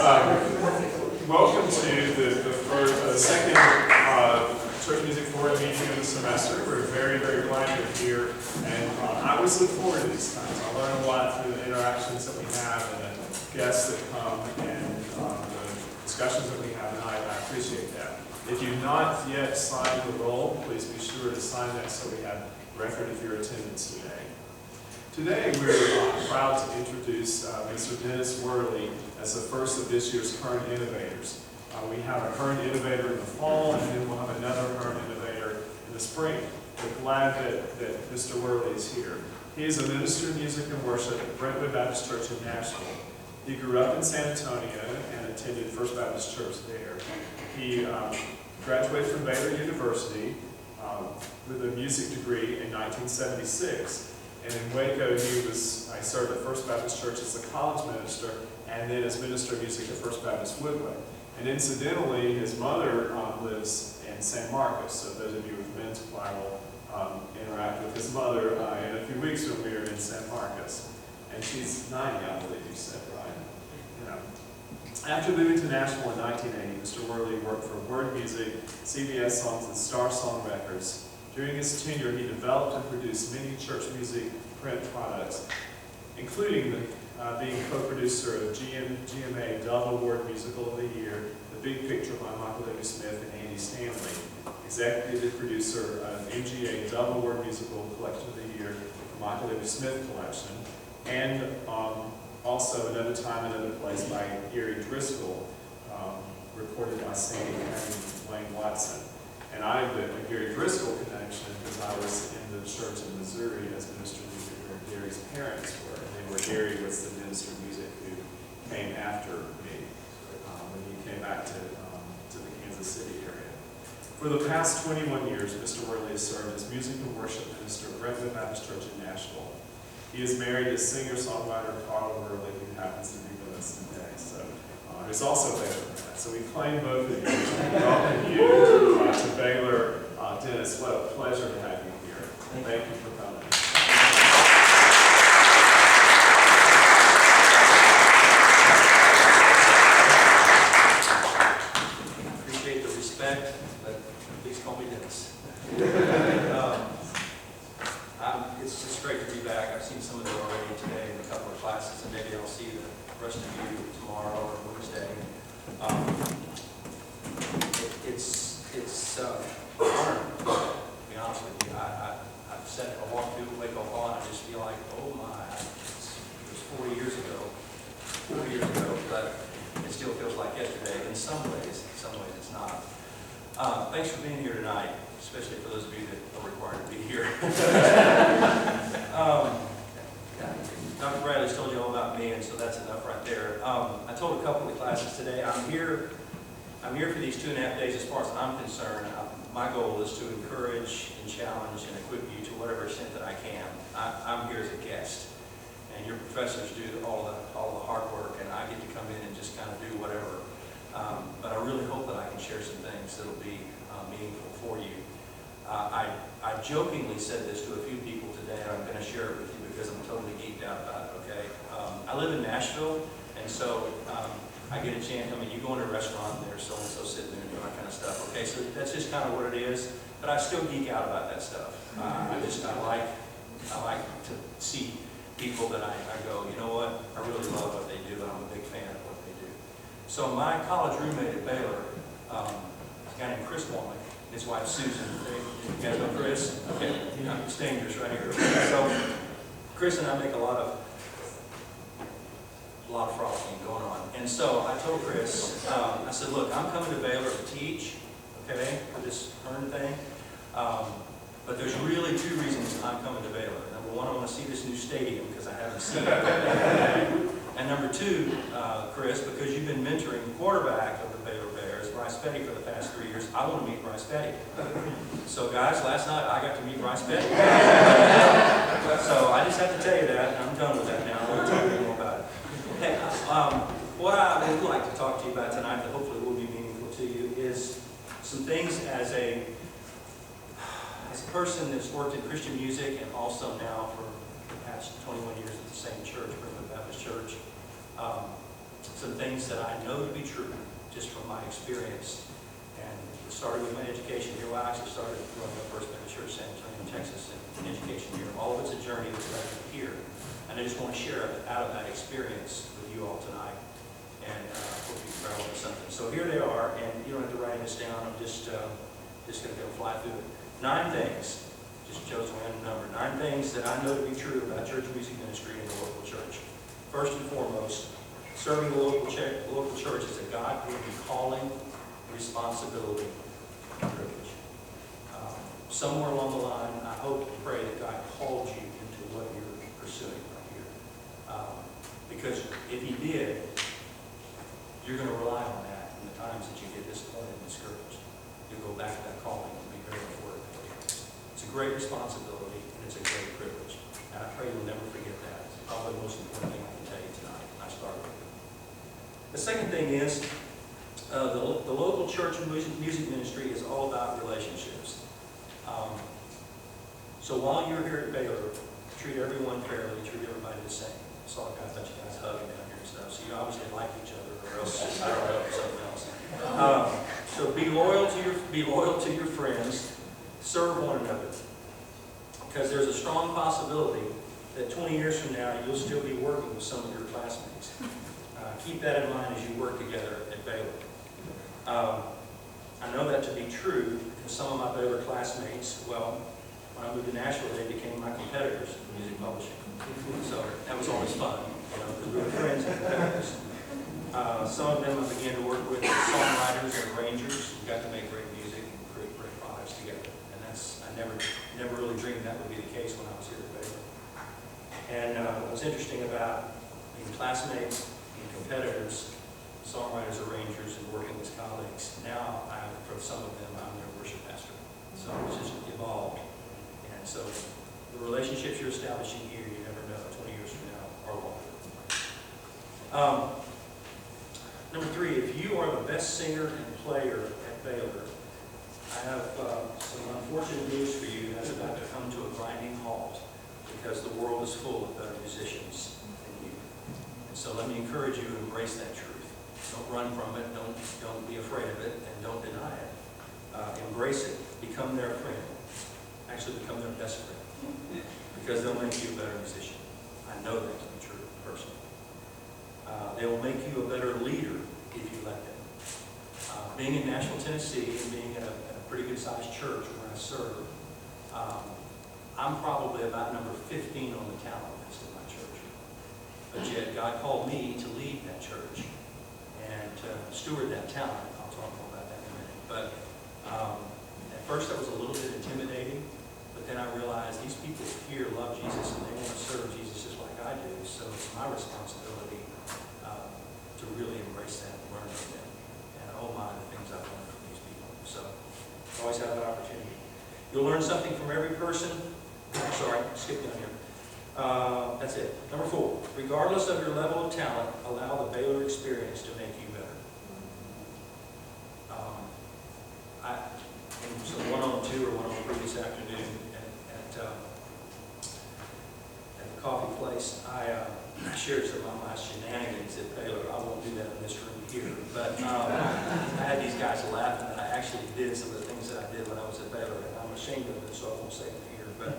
Welcome to the second church music forum meeting of the semester. We're very, very glad you're here, and I always look forward to these times. I learn a lot through the interactions that we have and the guests that come and the discussions that we have, and I appreciate that. If you've not yet signed the roll, please be sure to sign that so we have record of your attendance today. Today we're proud to introduce Mr. Dennis Worley as the first of this year's Hearn Innovators. We have a Hearn Innovator in the fall, and then we'll have another Hearn Innovator in the spring. We're glad that Mr. Worley is here. He is a minister of music and worship at Brentwood Baptist Church in Nashville. He grew up in San Antonio and attended First Baptist Church there. He graduated from Baylor University with a music degree in 1976. And in Waco, he served at First Baptist Church as a college minister, and then as minister of music at First Baptist Woodway. And incidentally, his mother lives in San Marcos, so those of you who've been to choir will interact with his mother in a few weeks when we are in San Marcos. And she's 90, I believe you said, right? You know. After moving to Nashville in 1980, Mr. Worley worked for Word Music, CBS Songs, and Star Song Records. During his tenure, he developed and produced many church music print products, including being co-producer of GMA Dove Award Musical of the Year, The Big Picture by Michael W. Smith and Andy Stanley, executive producer of MGA Dove Award Musical Collection of the Year, the Michael W. Smith Collection, and also Another Time, Another Place by Gary Driscoll, recorded by Sandy and Wayne Watson. And I have a Gary Driscoll connection because I was in the church in Missouri as minister of music where Gary's parents were. And where Gary was the minister of music who came after me when he came back to the Kansas City area. For the past 21 years, Mr. Worley has served as music and worship minister at Brentwood Baptist Church in Nashville. He is married to singer-songwriter Carl Worley, who happens to be with us today. So who's also Baylor. So we claim both of you. Welcome you to Baylor. Dennis, what a pleasure to have you here. Thank you for coming. Appreciate the respect, but please call me Dennis. It's just great to be back. I've seen some of you already today in a couple of classes, and maybe I'll see the rest of you tomorrow or Wednesday. It's hard, to be honest with you. I've said it, I walked through Waco Hall, and I just feel like, oh my, it was 40 years ago, but it still feels like yesterday in some ways it's not. Thanks for being here tonight, especially for those of you that are required to be here. Dr. Bradley's told you all about me, and so that's enough right there. I told a couple of the classes today, I'm here for these 2.5 days as far as I'm concerned. My goal is to encourage and challenge and equip you to whatever extent that I can. I'm here as a guest, and your professors do all the hard work, and I get to come in and just kind of do whatever. But I really hope that I can share some things that will be meaningful for you. I jokingly said this to a few people today, and I'm going to share it with you because I'm totally geeked out about it, okay? I live in Nashville, and so I get a chance, you go in a restaurant and there's so-and-so sitting there and doing that kind of stuff, okay? So that's just kind of what it is, but I still geek out about that stuff. I like to see people that I go, you know what, I really love what they do, and I'm a big fan of what they do. So my college roommate at Baylor, a guy named Chris Worley, his wife Susan. You guys know Chris? Okay, it's dangerous right here. So Chris and I make a lot of frothing going on. And so I told Chris, I said, look, I'm coming to Baylor to teach, okay, for this Hearn thing. But there's really 2 reasons I'm coming to Baylor. Number 1, I want to see this new stadium because I haven't seen it. And number 2, Chris, because you've been mentoring the quarterback of the Baylor Bears, Bryce Petty, for the past 3 years, I want to meet Bryce Petty. So guys, last night I got to meet Bryce Petty. So I just have to tell you that, and I'm done with that now. I won't talk anymore about it. Hey, what I would like to talk to you about tonight that hopefully will be meaningful to you is some things as a person that's worked in Christian music and also now for the past 21 years at the same church, Brentwood Baptist Church. some things that I know to be true, just from my experience. And it started with my education here. Well, I actually started growing up First Baptist Church, San Antonio, Texas, in education here. All of it's a journey that's led me here. And I just want to share out of that experience with you all tonight. And hope you can grab on something. So here they are, and you don't have to write this down. I'm just going to go fly through it. 9 things. Just chose a random number. 9 things that I know to be true about church music ministry in the local church. First and foremost, serving the local church is a God-given calling, responsibility, and privilege. Somewhere along the line, I hope and pray that God called you into what you're pursuing right here. Because if He did, you're going to rely on that in the times that you get disappointed and discouraged. You'll go back to that calling and be very important for you. It's a great responsibility and it's a great privilege. And I pray you'll never forget that. It's probably the most important thing I can tell you tonight. I started with it. The second thing is the local church music ministry is all about relationships. So while you're here at Baylor, treat everyone fairly, treat everybody the same. I saw a bunch of guys hugging down here and stuff. So you obviously like each other, or else I don't know, something else. So be loyal to your friends. Serve one another. Because there's a strong possibility that 20 years from now, you'll still be working with some of your classmates. Keep that in mind as you work together at Baylor. I know that to be true because some of my Baylor classmates, well, when I moved to Nashville, they became my competitors in music publishing. So that was always fun, because we were friends and competitors. Some of them I began to work with as songwriters and arrangers. We got to make great music and create great products together. And I never really dreamed that would be the case when I was here at Baylor. And what's interesting about being classmates and competitors, songwriters, arrangers, and working with colleagues, now for some of them, I'm their worship pastor. So it's just evolved. And so the relationships you're establishing here, you never know, 20 years from now or longer. Number 3, if you are the best singer and player at Baylor, I have some unfortunate news for you. That's about to come to a grinding halt because the world is full of better musicians than you. And so let me encourage you to embrace that truth. Don't run from it. Don't be afraid of it, and don't deny it. Embrace it. Become their friend. Actually, become their best friend, because they'll make you a better musician. I know that to be true, personally. They will make you a better leader if you let them. Being in Nashville, Tennessee, and being at a pretty good-sized church where I serve, I'm probably about number 15 on the talent list in my church. But yet, God called me to lead that church and to steward that talent. I'll talk more about that in a minute. But at first, that was a little bit intimidating. But then I realized these people here love Jesus and they want to serve Jesus just like I do. So it's my responsibility to really embrace that and learn from them. And oh my, the things I've learned from these people. So always have that opportunity. You'll learn something from every person. Sorry, skip down here. That's it. Number 4, regardless of your level of talent, allow the Baylor experience to make you better. So 102 or 103 this afternoon at the coffee place, I shared some of my shenanigans at Baylor. I won't do that in this room here, but I had these guys laughing that I actually did some of the things that I did when I was at Baylor, and I'm ashamed of it, so I won't say it here. But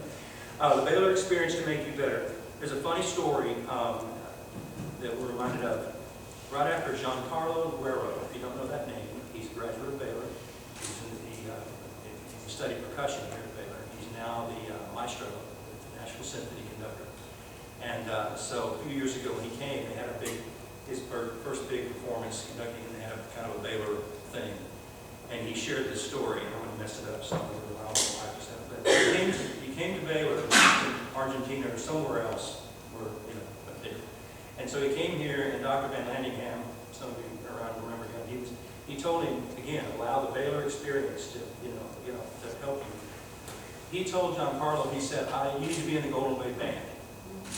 the Baylor experience to make you better. There's a funny story that we're reminded of. Right after Giancarlo Guerrero, if you don't know that name, he's a graduate of Baylor. He studied percussion here at Baylor. He's now the maestro, the Nashville Symphony conductor. And so a few years ago when he came, they had his first big performance conducting, and they had kind of a Baylor thing. And he shared this story, and I'm going to mess it up, so I'm going to allow him to practice that. But he came to Baylor from Argentina or somewhere else, up there. And so he came here, and Dr. Van Landingham, some of you around remember him, he told him, again, allow the Baylor experience to, to help you. He told Giancarlo, he said, I need to be in the Golden Wave Band.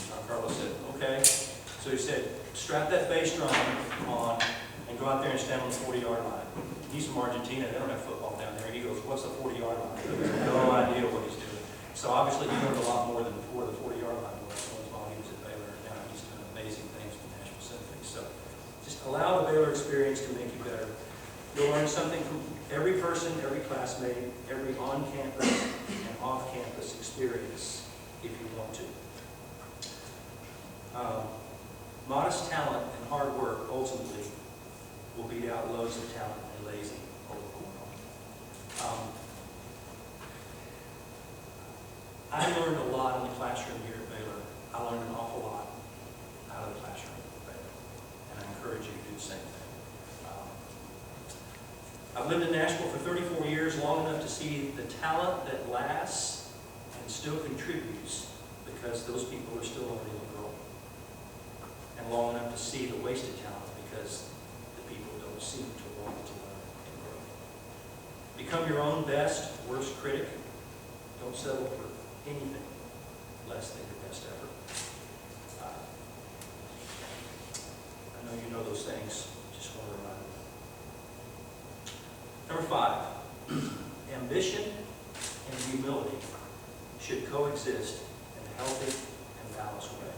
Giancarlo said, okay. So he said, strap that bass drum on and go out there and stand on the 40-yard line. He's from Argentina. They don't have football down there. He goes, what's the 40-yard line? He has no idea what he's doing. So obviously he learned a lot more than before the 40-yard line was while he was at Baylor. And now he's doing amazing things with the Nashville Symphony. So just Allow the Baylor experience to make you better. You'll learn something from every person, every classmate, every on-campus and off-campus experience if you want to. Modest talent and hard work ultimately will beat out loads of talent and lazy overperform. I learned a lot in the classroom here at Baylor. I learned an awful lot out of the classroom at Baylor, and I encourage you to do the same thing. I've lived in Nashville for 34 years, long enough to see the talent that lasts and still contributes because those people are still learning and growing. And long enough to see the wasted talent because the people don't seem to want to learn and grow. Become your own best, worst critic. Don't settle for anything less than your best effort. I know you know those things. Just want to remind you. Number 5, ambition and humility should coexist in a healthy and balanced way.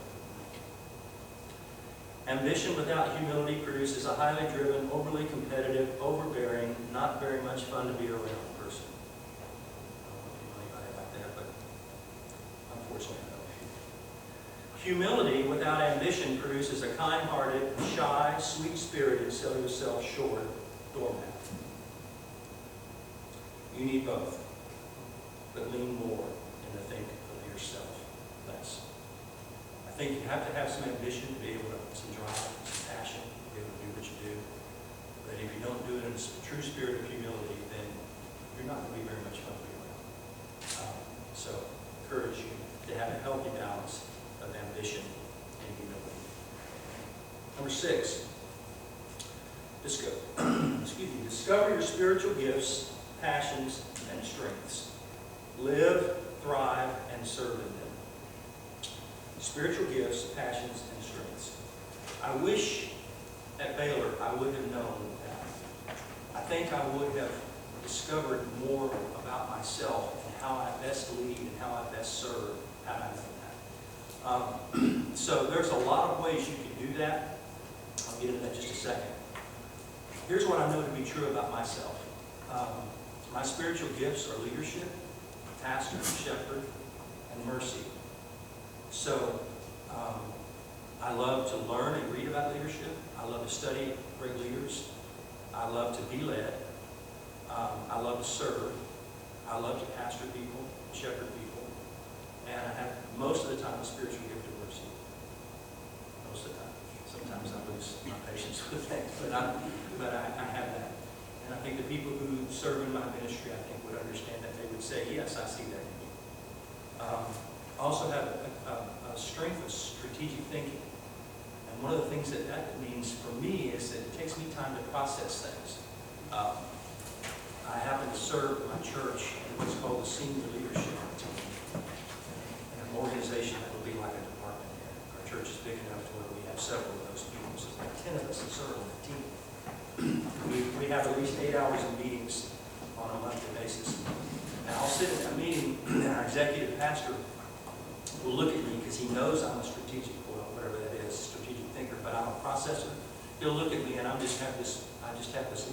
Ambition without humility produces a highly driven, overly competitive, overbearing, not very much fun to be around person. I don't know anybody like that, but unfortunately I know. Humility without ambition produces a kind-hearted, shy, sweet-spirited, sell yourself short doormat. You need both, but lean more into think of yourself less. I think you have to have some ambition to be able to, some drive, some passion, to be able to do what you do. But if you don't do it in a true spirit of humility, then you're not going to be very much fun to be around. So I encourage you to have a healthy balance of ambition and humility. Number 6, discover your spiritual gifts, passions, and strengths. Live, thrive, and serve in them. Spiritual gifts, passions, and strengths. I wish at Baylor I would have known that. I think I would have discovered more about myself and how I best lead and how I best serve had I known that. So there's a lot of ways you can do that. I'll get into that in just a second. Here's what I know to be true about myself. My spiritual gifts are leadership, pastor, shepherd, and mercy. So I love to learn and read about leadership. I love to study great leaders. I love to be led. I love to serve. I love to pastor people, shepherd people. And I have, most of the time, a spiritual gift of mercy. Most of the time. Sometimes I lose my patience with that, but I have that. And I think the people who serve in my ministry, I think, would understand that. They would say, yes, I see that in you. I also have a strength of strategic thinking. And one of the things that means for me is that it takes me time to process things. I happen to serve my church in what's called the senior leadership team. In an organization that will be like a department here. Our church is big enough to where we have several of those people. So there's like 10 of us that serve on the team. We have at least 8 hours of meetings on a monthly basis. And I'll sit in a meeting and our executive pastor will look at me because he knows I'm a strategic, well, whatever that is, strategic thinker, but I'm a processor. He'll look at me and I just have this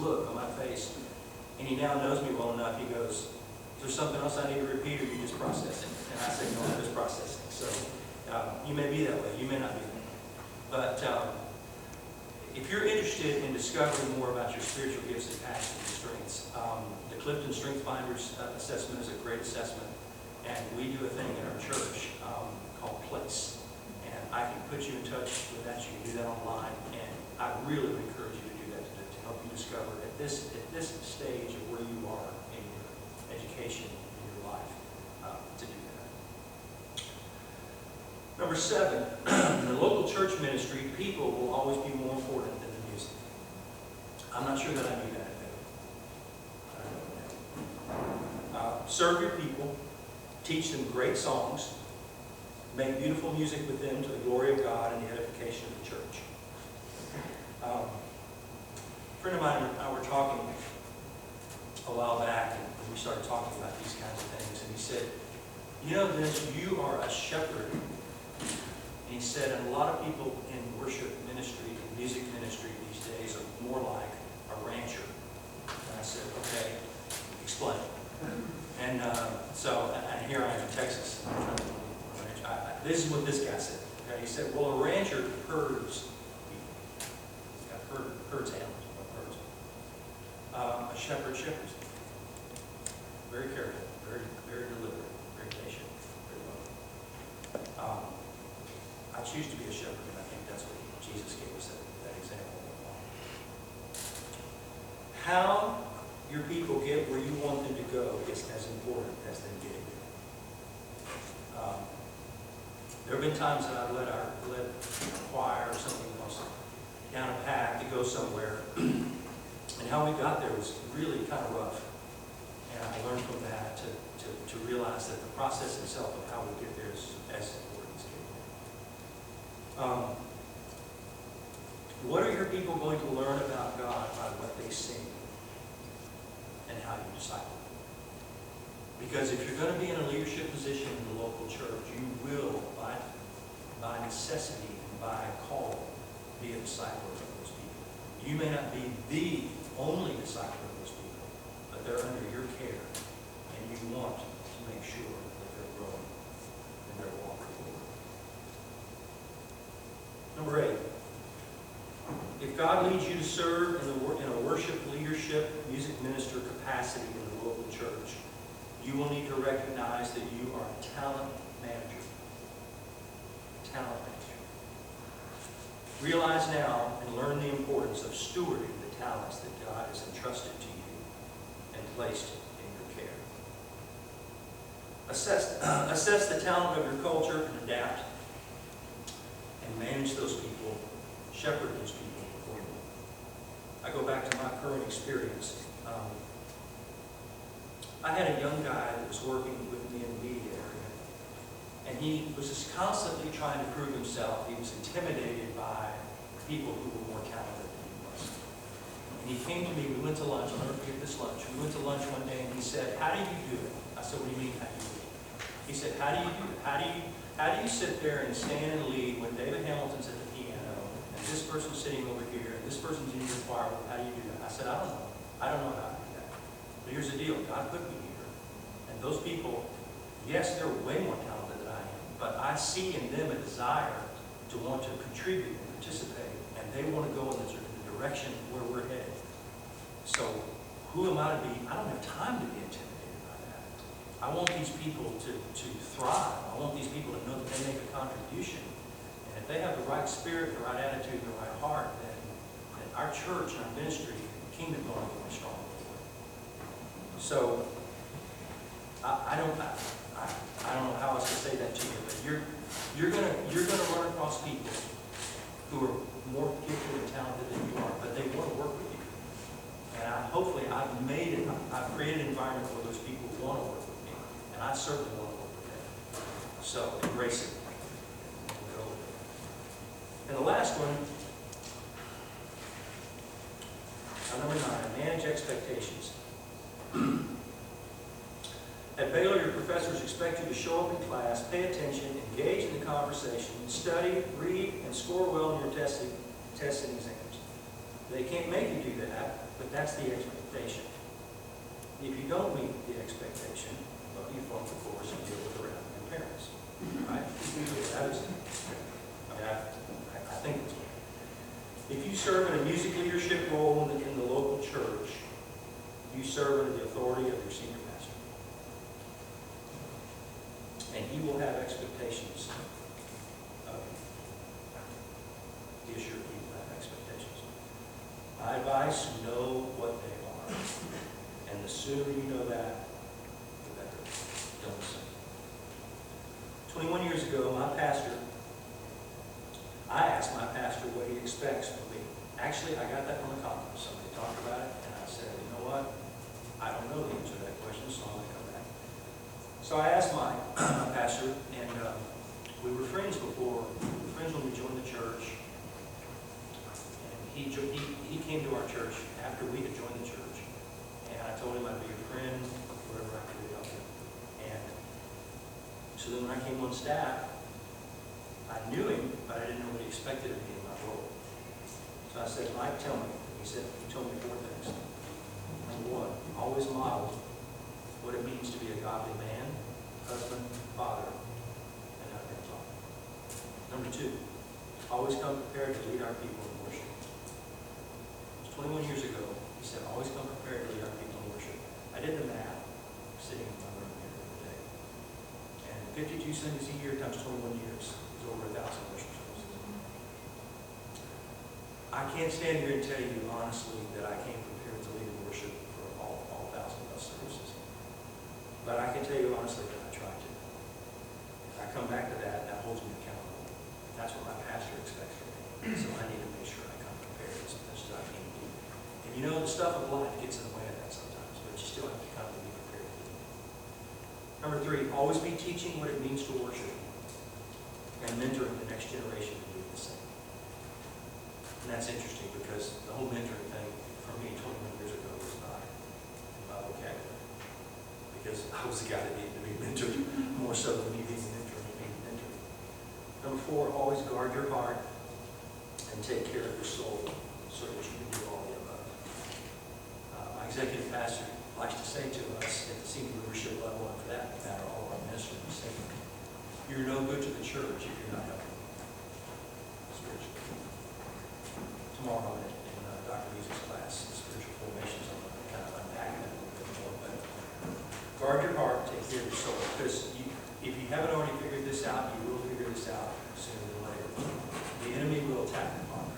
look on my face. And he now knows me well enough. He goes, is there something else I need to repeat or are you just processing? And I say, no, I'm just processing. So you may be that way. You may not be that way. But if you're interested in discovering more about your spiritual gifts and passions and strengths, the Clifton Strength Finders assessment is a great assessment. And we do a thing in our church called Place. And I can put you in touch with that. You can do that online. And I really would encourage you to do that to help you discover at this stage of where you are in your education, in your life, to do that. Number 7, in the local church ministry, people will always be more important than the music. I'm not sure that I knew that. Serve your people, teach them great songs, make beautiful music with them to the glory of God and the edification of the church. A friend of mine and I were talking a while back, and we started talking about these kinds of things, and he said, you know, Dennis, you are a shepherd And he said, and a lot of people in worship ministry, in music ministry these days are more like a rancher. And I said, okay, explain. And and here I am in Texas. This is what this guy said. Okay? He said, well, a rancher herds people. He's got herds animals, herds. A shepherd shepherds. Very careful, very, very deliberate, very patient, very loving. I choose to be a shepherd, and I think that's what Jesus gave us that example of. How your people get where you want them to go is as important as them getting there. There have been times that I've led a choir or something else down a path to go somewhere, and how we got there was really kind of rough. And I learned from that to realize that the process itself of how we get there is as important as getting there. What are your people going to learn about God by what they sing and how you disciple them? Because if you're going to be in a leadership position in the local church, you will, by necessity and by call, be a discipler of those people. You may not be the only discipler of those people, but they're under your care, and you want to make sure that they're growing in their walk with the Lord. Number 8. If God leads you to serve in a worship, leadership, music minister capacity in the local church, you will need to recognize that you are a talent manager. Talent manager. Realize now and learn the importance of stewarding the talents that God has entrusted to you and placed in your care. Assess the talent of your culture and adapt and manage those people, shepherd those people accordingly. I go back to my current experience. I had a young guy that was working with me in the media area, and he was just constantly trying to prove himself. He was intimidated by people who were more talented than he was. And he came to me, we went to lunch, I'll never forget this lunch. We went to lunch one day and he said, how do you do it? I said, what do you mean, how do you do it? He said, how do you do it? How do you sit there and stand and lead when David Hamilton's at the piano, and this person's sitting over here, and this person's in your choir? How do you do that? I said, I don't know. I don't know how to do that. But here's the deal, God put me here. And those people, yes, they're way more talented than I am, but I see in them a desire to want to contribute and participate, and they want to go in the direction where we're headed. So who am I to be? I don't have time to be intimidated by that. I want these people to thrive. I want these people to know that they make a contribution. And if they have the right spirit, the right attitude, and the right heart, then our church and our ministry, the kingdom is going to be strong. So I don't know how else to say that to you, but you're gonna run across people who are more gifted and talented than you are, but they want to work with you. And hopefully I've created an environment where those people want to work with me, and I certainly want to work with them. So embrace it. We'll go with it. And the last one, number 9, manage expectations. At Baylor, your professors expect you to show up in class, pay attention, engage in the conversation, study, read, and score well in your tests and exams. They can't make you do that, but that's the expectation. If you don't meet the expectation, well, you flunk the course and deal with it around your parents. Right? That is, I think it's right. If you serve in a music leadership role in the local church, you serve under the authority of your senior pastor. And he will have expectations of you. Be assured he will have expectations. My advice, know what they are. And the sooner you know that, the better. Don't listen. 21 years ago, I asked my pastor what he expects from me. Actually, I got that from a conference. Somebody talked about it, and I said, you know what? I don't know the answer to that question, so I'm going to come back. So I asked my pastor, and we were friends before. We were friends when we joined the church. And he came to our church after we had joined the church. And I told him I'd be a friend, whatever I could help him. And so then when I came on staff, I I knew him, but I didn't know what he expected of me in my role. So I said, Mike, tell me. He said, he told me 4 things. Number 1, always model what it means to be a godly man, husband, father, and not grandfather. Number 2, always come prepared to lead our people in worship. It was 21 years ago. He said, always come prepared to lead our people in worship. I did the math, sitting in my room here every day. And 52 Sundays a year times 21 years is over 1,000 worship services. I can't stand here and tell you honestly that I came prepared to lead in worship for all 1,000 plus services. But I can tell you honestly that I tried to. If I come back to that, that holds me accountable. That's what my pastor expects from me. So I need to make sure I come prepared as best as I can do. And you know, the stuff of life gets in the way of that sometimes, but you still have to come to be prepared. Number 3, always be teaching what it means to worship and mentoring the next generation to do the same. And that's interesting because the whole mentoring thing for me 21 years ago was not in my vocabulary. Because I was the guy that needed to be mentored more so than me being mentored and being mentored. Number 4, always guard your heart and take care of your soul so that you can do all the above. My executive pastor likes to say to us at the senior leadership level, and for that matter, all of our ministers, you're no good to the church if you're not helping spiritually. Tomorrow in Dr. Reese's class, spiritual formations, I'm going to kind of unpack that a little bit more. But guard your heart, take care of your soul. Because if you haven't already figured this out, you will figure this out sooner than later. The enemy will attack the heart.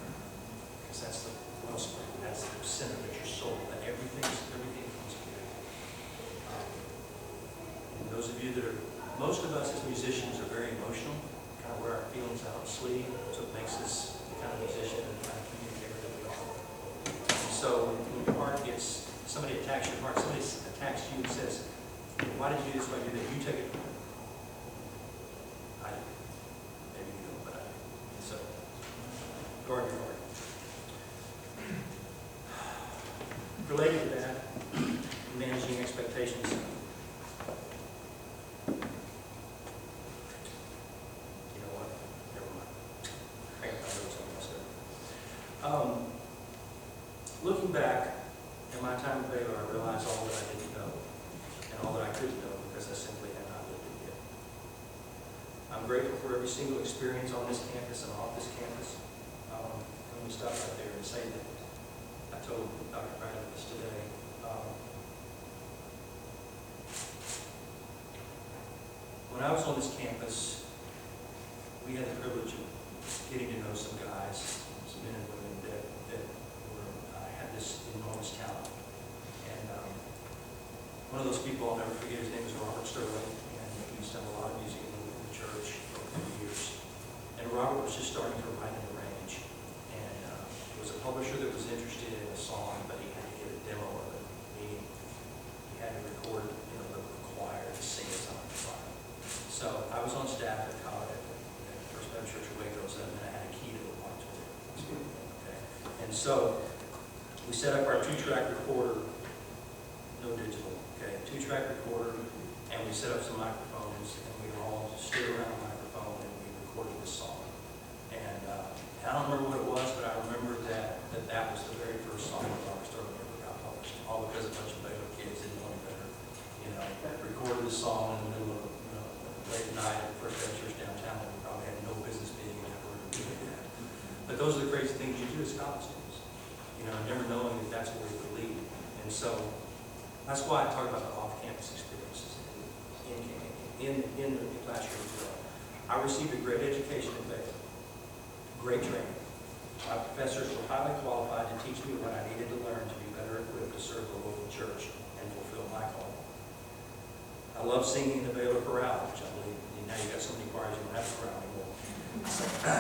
Because that's the wellspring, that's the center of your soul, that everything comes here. And those of you that are, most of us as musicians are very emotional, kind of wear our feelings out on sleeve, so it makes us the kind of musician and kind of communicator that we are. And so when your heart gets, somebody attacks your heart, somebody attacks you and says, why did you do this, why did you do that? You take it. I do. Maybe you don't, but I do. And so, guard your heart. Related to that, managing expectations. Looking back at my time at Baylor, I realized all that I didn't know and all that I couldn't know because I simply had not lived it yet. I'm grateful for every single experience on this campus and off this campus. Let me stop right there and say that I told Dr. Brandon this today. When I was on this campus, we had the privilege of getting to know some guys, some men and women that had this enormous talent. And one of those people, I'll never forget, his name was Robert Sterling, and he's done a lot of music in the church for a few years. And Robert was just starting to write and arrange. And there was a publisher that was interested in a song, but he had to get a demo of it, meaning he had to record, the choir to sing a song. So I was on staff at college at First Baptist Church of Waco, and I had a key to the auditorium. Okay? And so we set up our 2-track recorder, no digital, okay, 2-track recorder, and we set up some microphones, and we all stood around the microphone and we recorded this song. And I don't remember what it was, but I remember that was the very first song that Robert Sterling ever got published, all because a bunch of Baylor kids didn't know any better. Recorded this song in the middle of late at night at First Baptist Church downtown, and we probably had no business being in that room doing that. But those are the crazy things you do as college students. Never knowing that that's where it would lead. And so that's why I talk about the off-campus experiences in the classroom as well. I received a great education at Baylor, great training. My professors were highly qualified to teach me what I needed to learn to be better equipped to serve the local church and fulfill my call. I love singing in the Baylor chorale, which I believe now you've got so many choirs you don't have a chorale anymore.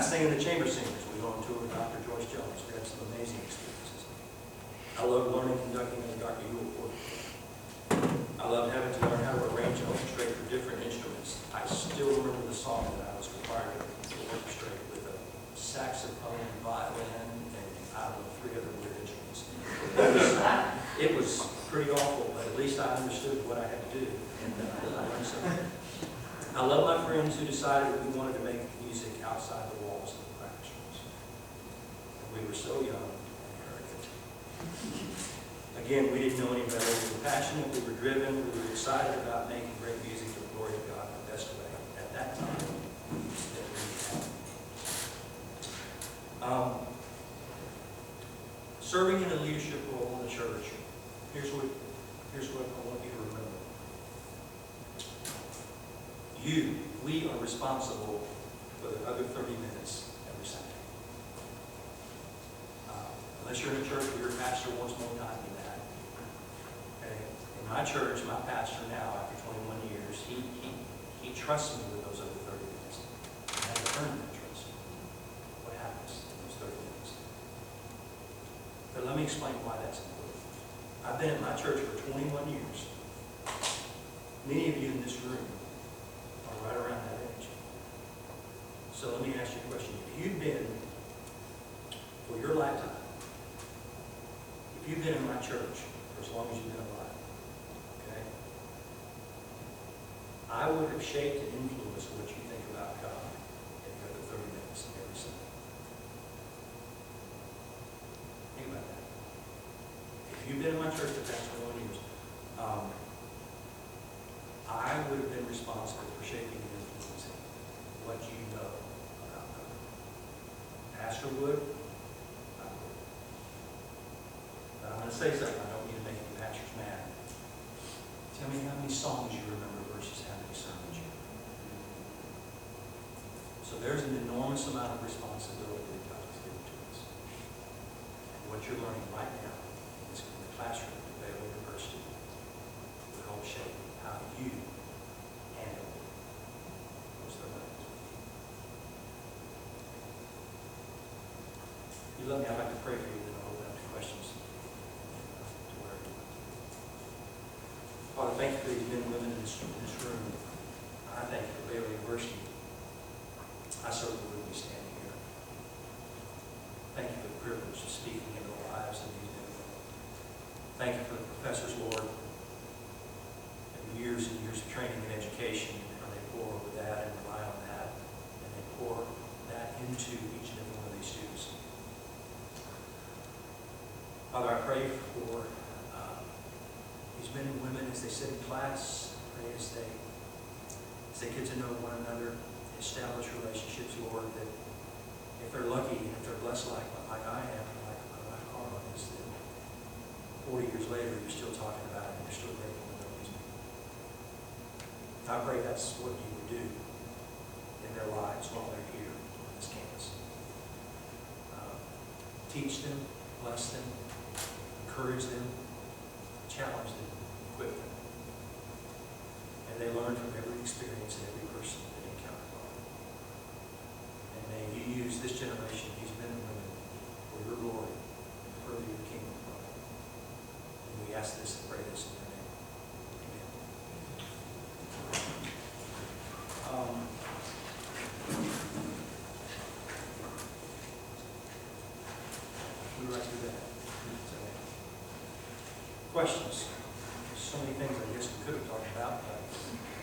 Singing the chamber singers. We go on tour with Dr. Joyce Jones. We had some amazing experiences. I love learning conducting in the Dr. Ewell Organ. I loved having to learn how to arrange and orchestrate for different instruments. I still remember the song that I was required to orchestrate with a saxophone, violin, and I don't know, 3 other weird instruments. It was pretty awful, but at least I understood what I had to do. And I learned something. I love my friends who decided that we wanted to make music outside the walls of the classrooms. And we were so young and arrogant. Again, we didn't know any better. We were passionate, we were driven, we were excited about making great music for the glory of God the best way at that time that we had. Serving in a leadership role in the church, here's what I want you to remember. We are responsible for the other 30 minutes every Sunday. Unless you're in a church where your pastor wants more time than that. Okay? In my church, my pastor now, after 21 years, he trusts me with those other 30 minutes. I have to earn that trust. What happens in those 30 minutes? But let me explain why that's important. I've been in my church for 21 years. Many of you in this room are right around that age. So let me ask you a question. If you've been, for your lifetime, if you've been in my church for as long as you've been alive, okay, I would have shaped and influenced what you think about God in the other 30 minutes every Sunday. Think about that. If you've been in my church for the past 21 years, I would have been responsible for shaping and influencing what you know about God. Pastor would, I would. But I'm going to say something. I don't mean to make you pastors mad. Tell me how many songs you remember versus how many sermons you remember. So there's an enormous amount of responsibility that God has given to us. And what you're learning right now is in the classroom at Baylor University will help shape how you handle those things. You love me, I'd like to pray for you, then I'll open up to questions. To where you want. Father, thank you for these men and women in this room. I thank you for Baylor University. I certainly wouldn't be standing here. Thank you for the privilege of speaking into the lives of these men and women. Thank you for the professors, Lord. Years and years of training and education, and they pour over that and rely on that, and they pour that into each and every one of these students. Father, I pray for these men and women as they sit in class, pray as they get to know one another, establish relationships, Lord, that if they're lucky and if they're blessed like I am, like Hearn is, that 40 years later you're still talking about it and you're still grateful. I pray that's what you would do in their lives while they're here on this campus. Teach them, bless them, encourage them, challenge them, equip them. And they learn from every experience and every person that they encounter. And may you use this generation, these men and women, for your glory and further your kingdom. And we ask this and pray this in your name. We were right through that. So, questions? There's so many things I guess we could have talked about, but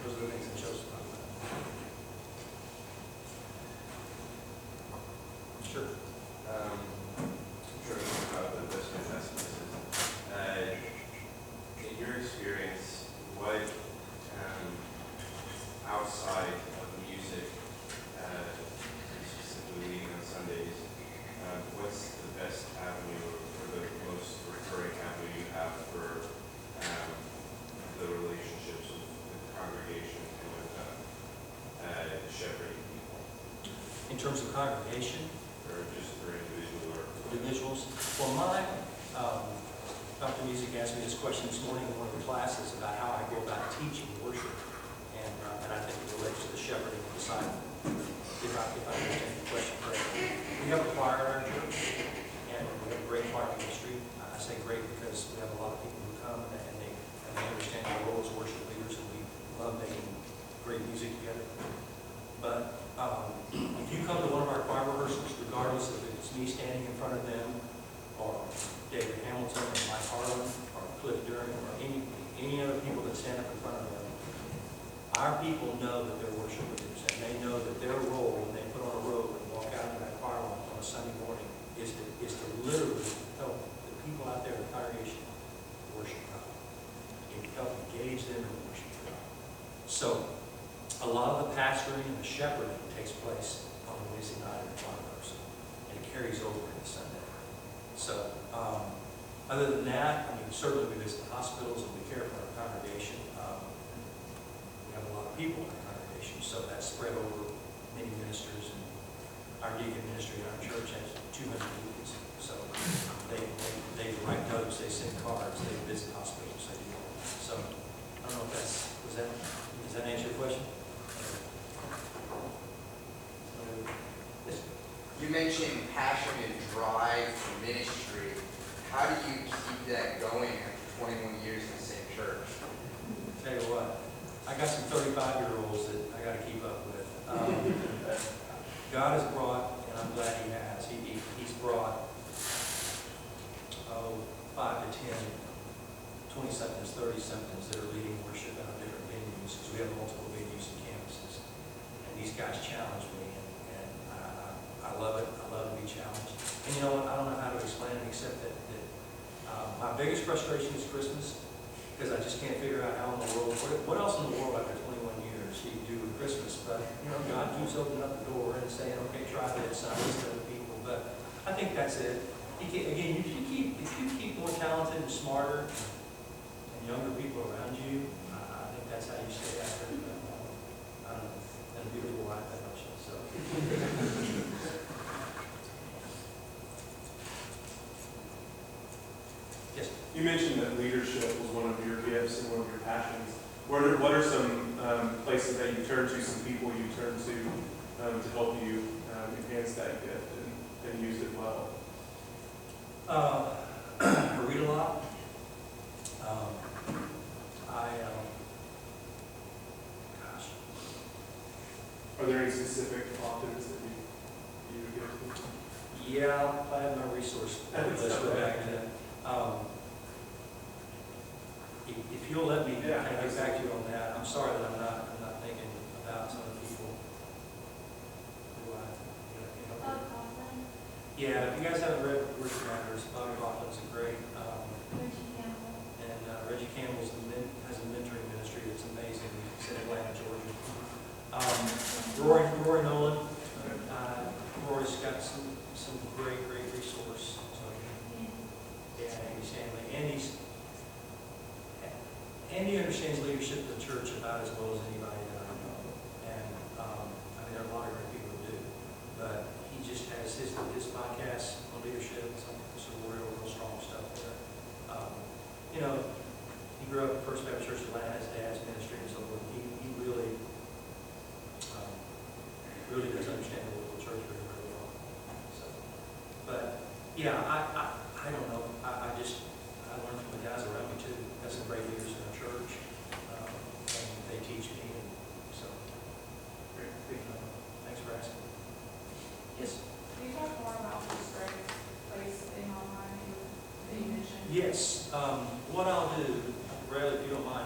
those are the things I chose to talk about. Sure. Sure, the best investments. In your experience, what outside of music, specifically leading on Sundays, what's the best avenue or the most recurring avenue you have for the relationships with the congregation and with shepherding people? In terms of congregation? Or just for individual or individuals? Well, Dr. Music asked me this question this morning in one of the classes about how I go about teaching worship. And I think it relates to the shepherding and discipling, if I understand the question correctly. We have a choir in our church, and we have a great choir ministry. I say great because we have a lot of people who come and they understand our role as worship leaders, and we love making great music together. But if you come to one of our choir rehearsals, regardless if it's me standing in front of them, or David Hamilton, or Mike Harlan, or Cliff Durham, or any other people that stand up in front of them, our people know that they're worship leaders, and they know that their role when they put on a road and walk out into that choir lounge on a Sunday morning is to literally help the people out there in the congregation worship God. And help engage them in worship God. So a lot of the pastoring and the shepherding takes place on a Wednesday night in the choir rehearsal, and it carries over into Sunday. So other than that, I mean, certainly we visit hospitals and we care for our congregation. We have a lot of people in our congregation, so that's spread over many ministers. And our deacon ministry in our church has 200 deacons. So they write notes, they send cards, they visit hospitals, they do all that. So I don't know if does that answer your question? Yes. You mentioned passion and drive for ministry. How do you keep that going after 21 years in the same church? Tell you what, I got some 35-year-olds that I got to keep up with. God has brought, and I'm glad He has, He's brought 5 to 10, 20-somethings, 30-somethings that are leading worship out of different venues, because we have multiple venues and campuses. And these guys challenge me, and I love it. I love to be challenged. And you know what? I don't know how to explain it except that my biggest frustration is Christmas, because I just can't figure out how in the world, what else in the world after 21 years you can do with Christmas. But, you know, God keeps opening up the door and saying, okay, try this, and I listen to other people. But I think that's it. Again, if you keep more talented and smarter and younger people around you, I think that's how you stay after it. I don't know, and a beautiful wife, that much. So. Yes. You mentioned that leadership was one of your gifts and one of your passions. What are some places that you turn to, some people you turn to help you enhance that gift and use it well? I read a lot. Gosh. Are there any specific authors that you would go to? Yeah, I have my resource list go back to that. If you'll let me kind of get back to you on that, I'm sorry that I'm not thinking about some of the people who yeah, if you guys haven't read Worship Matters, Bobby Hoffman's a great, and Reggie Campbell has a mentoring ministry that's amazing. He's in Atlanta, Georgia. Rory Nolan, Rory's got some great resource. So, yeah, Andy Stanley. Andy understands leadership in the church about as well as anybody that I know. And I mean, there are a lot of great people who do, but he just has his podcast on leadership, some real strong stuff there. You know, he grew up at First Baptist Church in Atlanta, his dad's ministry and so forth. He really does understand the local church very, very well. So, but yeah, I don't know. I learn from the guys around me too. Got some great leaders in our church, and they teach me. And so, thanks for asking. Yes. Can you talk more about the strength place thing online that you mentioned? Yes. What I'll do, Bradley, if you don't mind,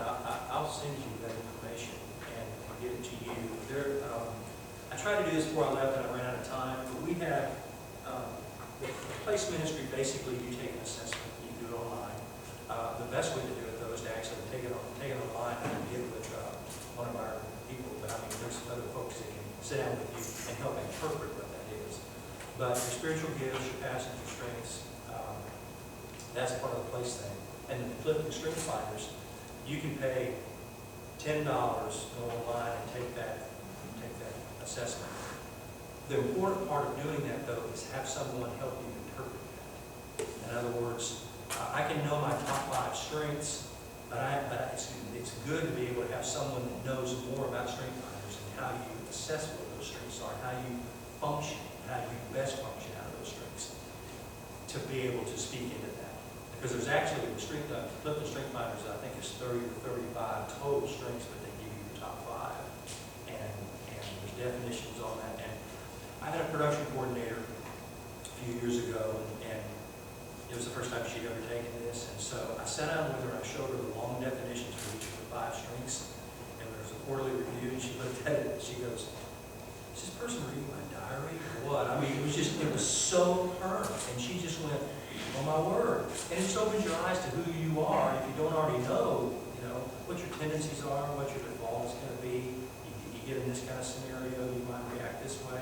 I'll send you that information and I'll get it to you. I tried to do this before I left and I ran out of time, but we have the place ministry. Basically, you take an assessment, you do it online. The best way to do it, though, is to actually take it online and get with one of our people. But I mean, there's other folks that can sit down with you and help interpret what that is. But your spiritual gifts, your passions, your strengths, that's part of the place thing. And the Flipping Strength Finders, you can pay $10, go online and take that assessment. The important part of doing that, though, is have someone help you interpret that. In other words, I can know my top 5 strengths, but it's good to be able to have someone that knows more about strength finders and how you assess what those strengths are, how you function, how you best function out of those strengths, to be able to speak into that. Because there's actually the Flipping Strength Finders, I think it's 30 or 35 total strengths, but they give you your top 5, and there's definitions on that. And I had a production coordinator a few years ago, and it was the first time she'd ever taken this, and so I sat down with her and I showed her the long definitions for each of the 5 strengths, and there was a quarterly review, and she looked at it and she goes, is this person reading my diary or what? I mean, it was so her. And she just went, oh my word. And it just opens your eyes to who you are. If you don't already know, what your tendencies are, what your default is going to be. You get in this kind of scenario, you might react this way.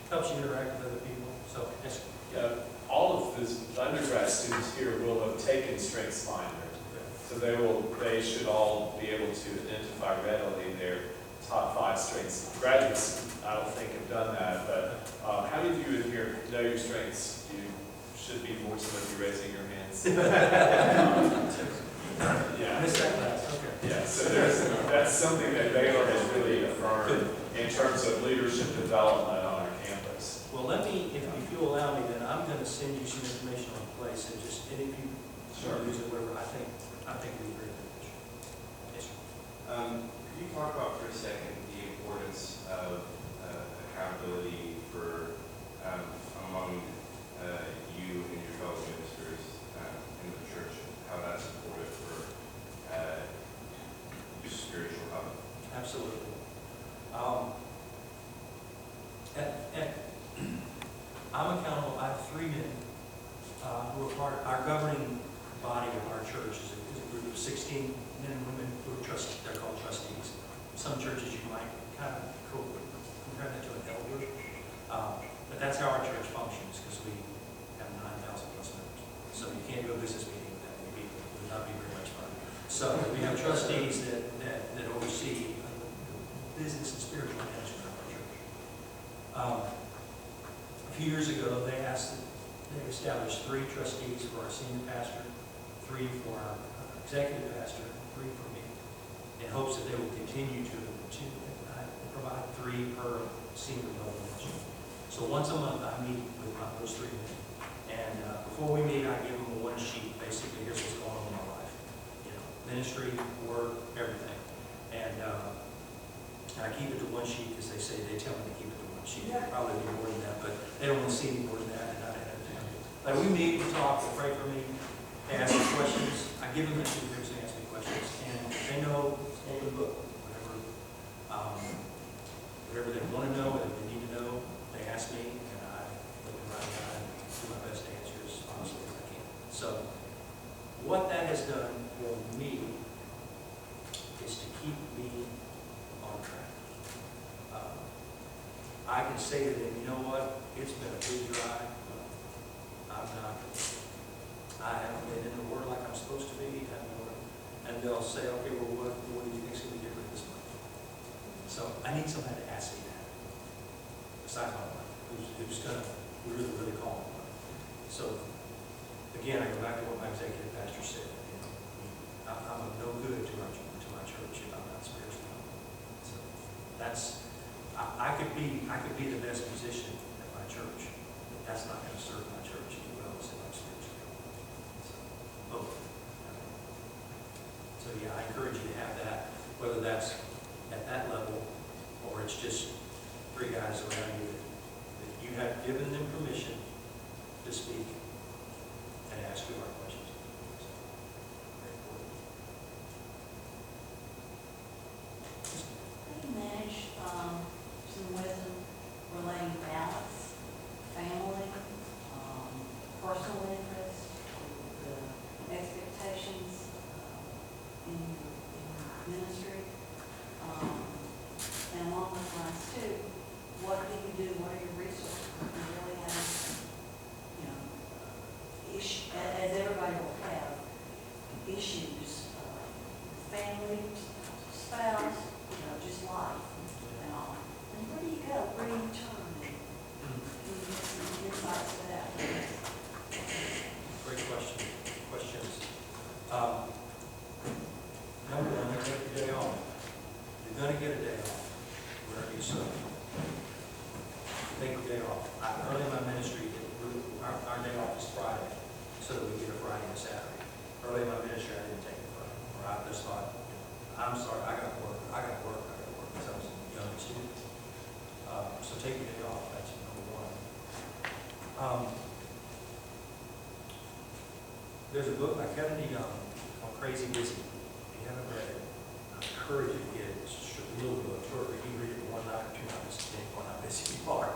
Helps you interact with other people. So, yes. Yeah, all of the undergrad students here will have taken Strengths Finder. So they should all be able to identify readily their top 5 strengths. Graduates, I don't think, have done that, but how many of you in here know your strengths? You should be more some of you raising your hands. Yeah. Miss that class, okay. Yeah, so that's something that Baylor has really affirmed in terms of leadership development on our campus. Well, if you allow me, then I'm going to send you some information on the place, and just, and if you use it, whatever, I think we agree with it. Yes, sir. Could you talk about for a second the importance of accountability for among you and your fellow ministers in the church, and how that's important for your spiritual health? Absolutely. I'm accountable. I have 3 men who are part of our governing body of our church. Is a group of 16 men and women who are trustees. They're called trustees. Some churches you might kind of compare that to an elder, but that's how our church functions, because we have 9,000 plus members. So you can't do a business meeting with that many people. It would not be very much fun. So we have trustees that oversee the business and spiritual management of our church. A few years ago, they established 3 trustees for our senior pastor, 3 for our executive pastor, and 3 for me, in hopes that they will continue to provide 3 per senior level ministry. So once a month, I meet with those 3 men, and before we meet, I give them a 1 sheet. Basically, here's what's going on in my life: ministry, work, everything, and I keep it to 1 sheet because they tell me to keep it to 1 sheet. It'll probably be more than that, but they don't want to see any more than that, and I have to. Like, we meet, we talk, they pray for me, they ask me questions. I give them the 2 groups, they ask me questions, and they know it's an open book. Whatever they want to know, whatever they need to know, they ask me, and I look them right in the eye and do my best to answer as honestly as I can. So, what that has done for me is to keep me on track. I can say to them, you know what, it's been a big drive. I haven't been in the Word like I'm supposed to be, and they'll say, okay, well, what do you think is going to be different this month? So I need somebody to ask me that, besides my wife, who's going to really call me. So again, I go back to what my executive pastor said. I'm of no good to my church if I'm not spiritually. So I could be the best musician at my church, but that's not going to serve my church as well as if I'm spiritually. So both. So yeah, I encourage you to have that, whether that's at that level or it's just 3 guys around you that you have given them permission to speak and ask you hard questions. So, very important. How do you manage some wisdom relating balance, family, personal interest, the expectations in your ministry? And along those lines too, what do you do? What are your resources? You really have, as everybody will have, issues, family, spouse, just life and all. And where do you go? Where do you turn? Can you get some insights to that? Great questions. Number 1, take your day off. You're going to get a day off, wherever you serve. Take a day off. Early in my ministry, our day off is Friday, so that we get a Friday and a Saturday. Early in my ministry, I didn't take a Friday. Or I just thought, I'm sorry, I got to work, because I was a young student. So take your day off, that's number 1. There's a book by Kevin DeYoung called Crazy Busy. If you haven't read it, I encourage you to get it. It's a little bit short, you can read it in one night or 2 nights, depending on how busy you are.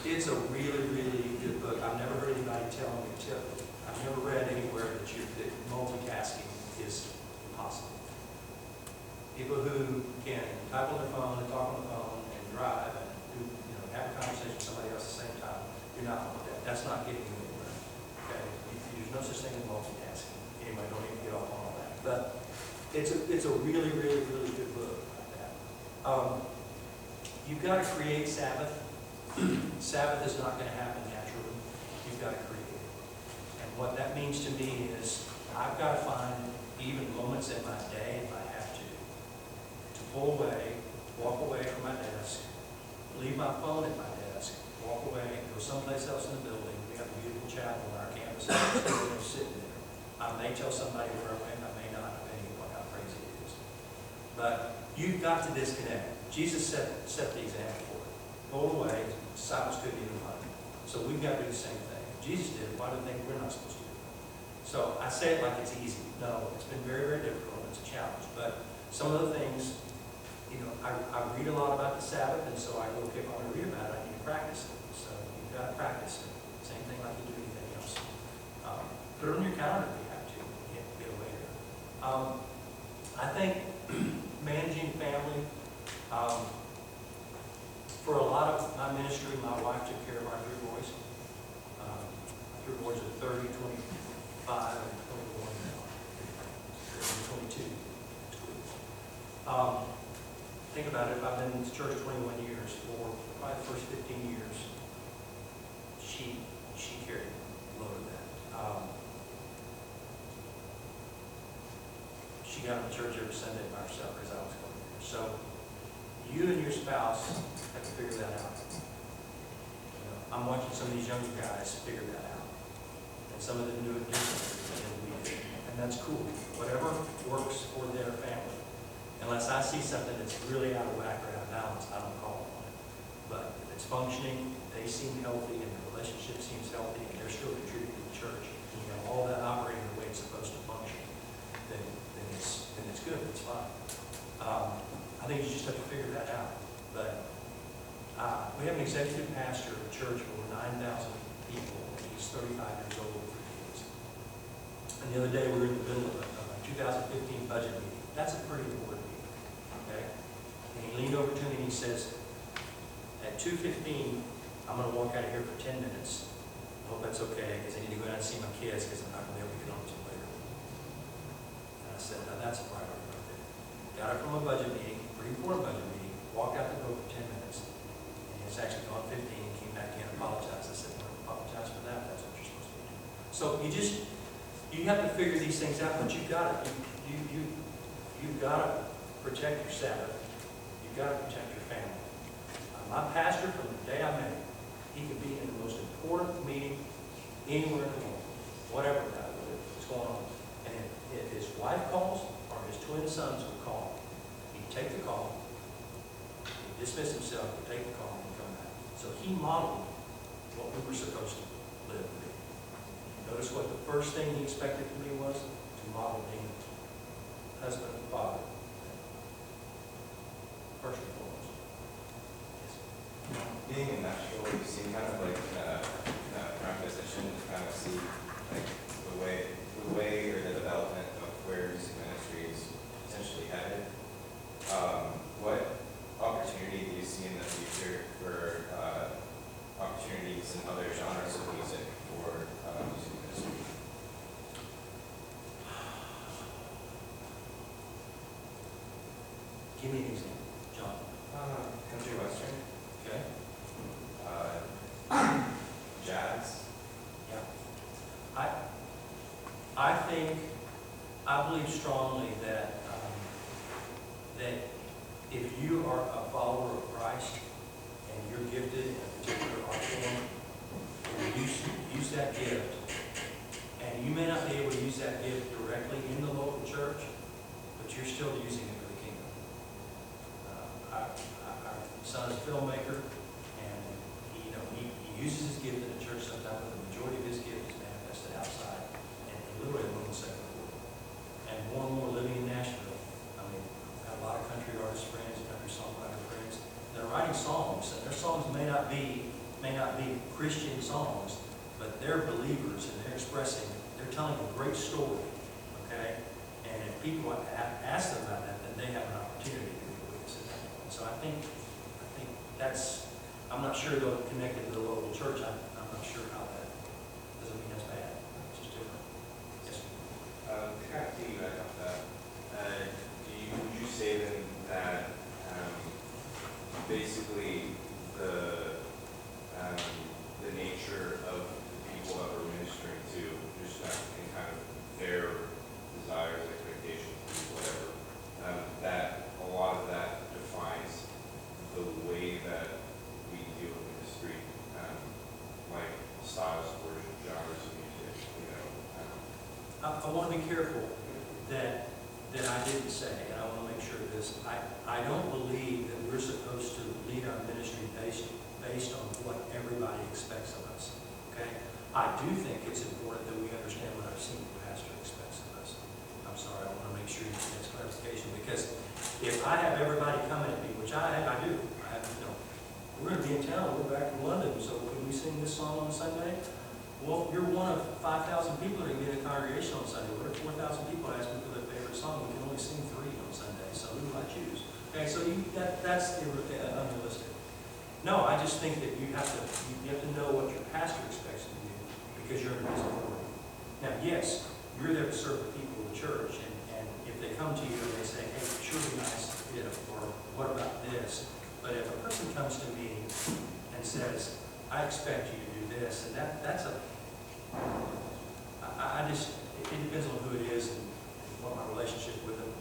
It's a really, really good book. I've never heard anybody tell me, I've never read anywhere that multitasking is impossible. People who can type on their phone and talk on the phone and drive and have a conversation with somebody else at the same time, you're not, that's not getting you anywhere. Okay? There's no such thing as multitasking. Anyway, don't even get off on all that. But it's a really, really, really good book like that. You've got to create Sabbath. Sabbath is not going to happen naturally. You've got to create it. And what that means to me is I've got to find even moments in my day, if I have to pull away, walk away from my desk, leave my phone at my desk, walk away, go someplace else in the building. We have a beautiful chapel on our campus. I'm sitting there. I may tell somebody where I went, I may not, depending on how crazy it is. But you've got to disconnect. Jesus set the example for it. Pull away, disciples couldn't even find it. So we've got to do the same thing. Jesus did it. Why do they think we're not supposed to do it? So I say it like it's easy. No, it's been very, very difficult. It's a challenge. But some of the things, I read a lot about the Sabbath, and so I go, okay, if I'm going to read about it, I need to practice it. So you've got to practice it. Same thing like you do anything else. Put it on your calendar if you have to. You can't get away there. I think managing family, for a lot of my ministry, my wife took care of our 3 boys. Our 3 boys are 30, 25, and 21 now. 22 next week. Think about it, if I've been in this church 21 years, for probably the first 15 years, she carried a load of that. She got to church every Sunday by herself because I was going there. So you and your spouse have to figure that out. I'm watching some of these younger guys figure that out. And some of them do it differently than we do. And that's cool. Whatever works for their family. Unless I see something that's really out of whack or out of balance, I don't call on it. But if it's functioning, they seem healthy, and the relationship seems healthy, and they're still contributing to the church, and all that operating the way it's supposed to function, then it's good, it's fine. I think you just have to figure that out. But we have an executive pastor of a church of over 9,000 people, and he's 35 years old with 3 kids. And the other day, we were in the middle of a 2015 budget meeting. That's a pretty important meeting. Okay? And he leaned over to me and he says, at 2:15, I'm going to walk out of here for 10 minutes. I hope that's okay, because I need to go down and see my kids, because I'm not going to be able to get home until later. And I said, now that's a priority right there. Got up from a budget meeting, pretty important budget meeting, walked out the door for 10 minutes, and it's actually gone 15, and came back in and apologized. I said, don't apologize for that, that's what you're supposed to be doing. So you have to figure these things out, but you've got to protect your Sabbath. You've got to protect your family. My pastor, from the day I met him, he could be in the most important meeting anywhere in the world, whatever what's going on. And if his wife calls or his twin sons will call, he'd take the call, he'd dismiss himself, he'd take the call, and come back. So he modeled what we were supposed to live and be. Notice what the first thing he expected from me was to model being husband and father. First and foremost. Yes. Being in Nashville, you seem kind of like prime position to kind of see like the way or the development of where music ministry is essentially headed. What opportunity do you see in the future for opportunities in other genres of music for music ministry? Give me an example, John. Country western, Okay? jazz. Yeah. I believe strongly that if you are a follower of Christ and you're gifted in a particular art form, use that gift. And you may not be able to use that gift directly in the local church, but you're still using it for the kingdom. Our son is a filmmaker, and he uses his gift in the church sometimes, but the majority of his gift is manifested outside, and literally on the second floor. And more living in Nashville, Christian songs, but they're believers and they're expressing, they're telling a great story, okay? And if people ask them about that, then they have an opportunity to be witnesses. So I think that's, I'm not sure though connected to the local church, I'm not sure how that, doesn't mean that's bad, it's just different. Yes, sir. To kind of piggyback off that, would you say then that basically the nature of the people that we're ministering to, just in kind of their desires, expectations, whatever, that a lot of that defines the way that we deal with ministry, like styles of worship, genres of music, you know. I want to be careful that I didn't say, and I want to make sure of this, I don't believe that we're supposed to lead our ministry based on what everybody expects of us, okay? I do think it's important that we understand what our senior pastor expects of us. I'm sorry, I want to make sure you get this clarification, because if I have everybody coming at me, which I do, we're going to be in town, we're back from London, so can we sing this song on Sunday? Well, you're one of 5,000 people that are going to be in a congregation on Sunday. What if 4,000 people ask me for their favorite song? We can only sing 3 on Sunday, so who do I choose? Okay, so that's unrealistic. No, I just think that you have to know what your pastor expects of you, because you're in his authority. Now, yes, you're there to serve the people of the church, and if they come to you and they say, hey, sure be nice, or what about this? But if a person comes to me and says, I expect you to do this, and that's a, it depends on who it is and what my relationship with them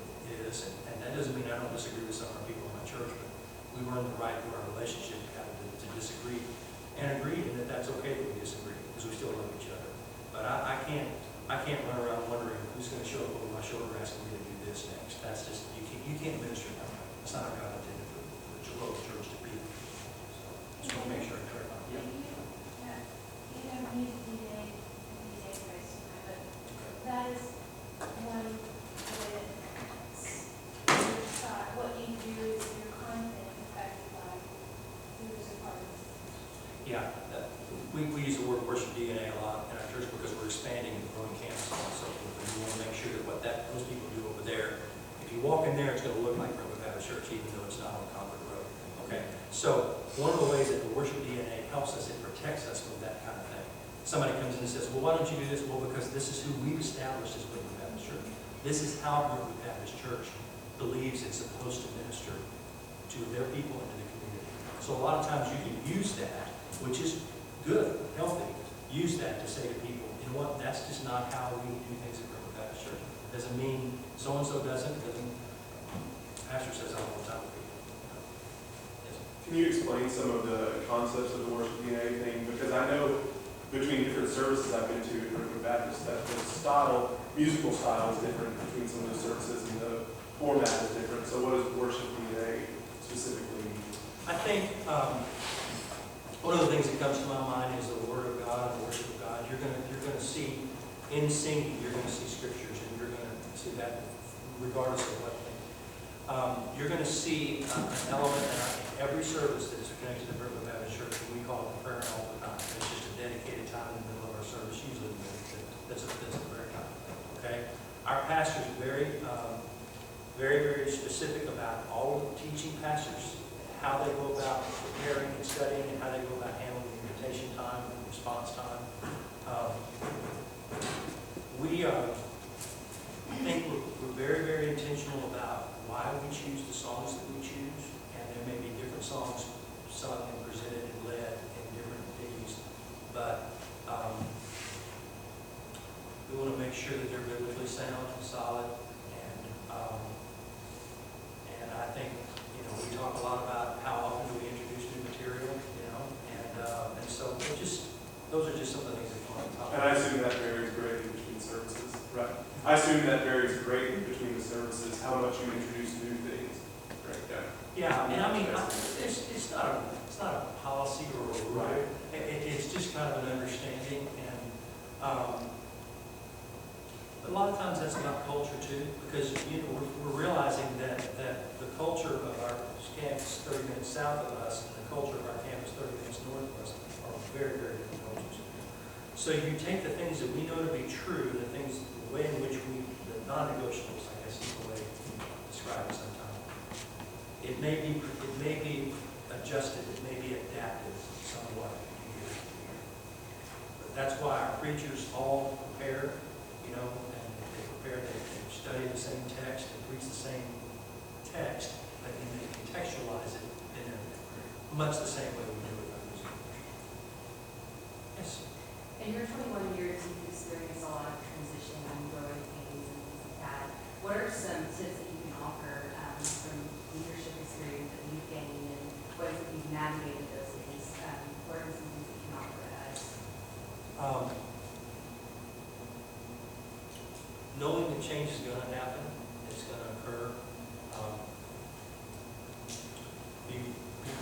is, and that doesn't mean I don't disagree with some of the people in my church, but we earn the right through our relationship to disagree and agree, and that's okay that we disagree, because we still love each other. But I can't run around wondering who's going to show up over my shoulder asking me to do this next. That's just, you can't minister that way. That's not how God intended for the local church to be. So just want to make sure I clarify. Yeah. You don't need to be a grace, but that is one that what you do is your content affected by who's a part of it. Yeah, we use the word worship DNA a lot in our church because we're expanding and growing campuses and so forth. And we want to make sure that what those people do over there, if you walk in there, it's going to look like Brentwood Baptist Church, even though it's not on Concord Road. Okay, so one of the ways that the worship DNA helps us, it protects us from that kind of thing. Somebody comes in and says, well, why don't you do this? Well, because this is who we've established as Brentwood Baptist Church. This is how Brentwood Baptist Church believes it's supposed to minister to their people and to the community. So a lot of times you can use that, which is good, healthy, use that to say to people, you know what, that's just not how we do things at Brentwood Baptist Church. Doesn't mean so-and-so doesn't, pastor says that all the time to people. Yes. Can you explain some of the concepts of the worship DNA thing? Because I know between different services I've been to at Brentwood Baptist that the musical style is different between some of the services, and the format is different. So what does worship DNA specifically mean? I think one of the things that comes to my mind is the Word of God, the worship of God. You're going to see in singing, you're going to see scriptures, and you're going to see that regardless of what thing. You're going to see an element in every service that is connected to the Brentwood Baptist Church, and we call it the prayer and altar time. It's just a dedicated time in the middle of our service, usually that's a prayer time. Okay, our pastor's very specific about all of the teaching pastors, how they go about preparing and studying, and how they go about handling the invitation time and response time. I think we're very, very intentional about why we choose the songs that we choose, and there may be different songs sung and presented and led in different venues, but we want to make sure that they're biblically sound and solid, and I think, we talk a lot about how often do we introduce new material, and so those are just some of the things that come on top. And I assume that varies greatly between services, right? I assume that varies greatly between the services, how much you introduce new things, right? Yeah, and I mean, it's not a policy or a rule. Right. It's just kind of an understanding, and But a lot of times that's about culture too, because we're realizing that the culture of our campus 30 minutes south of us and the culture of our campus 30 minutes north of us are very, very different cultures. So you take the things that we know to be true, the way in which the non-negotiables, I guess is the way we describe it sometimes. It may be adjusted, it may be adapted somewhat year to year. But that's why our preachers all prepare, and they study the same text and preach the same text, but then they contextualize it in much the same way we do with our music. Yes. In your 21 years, you've experienced a lot of transition and growing pains and things like that. What are some tips that you can offer from leadership experience that you've gained, and ways that you've navigated those things? What are some things that you can offer to us? Knowing that change is going to happen, it's going to occur. Be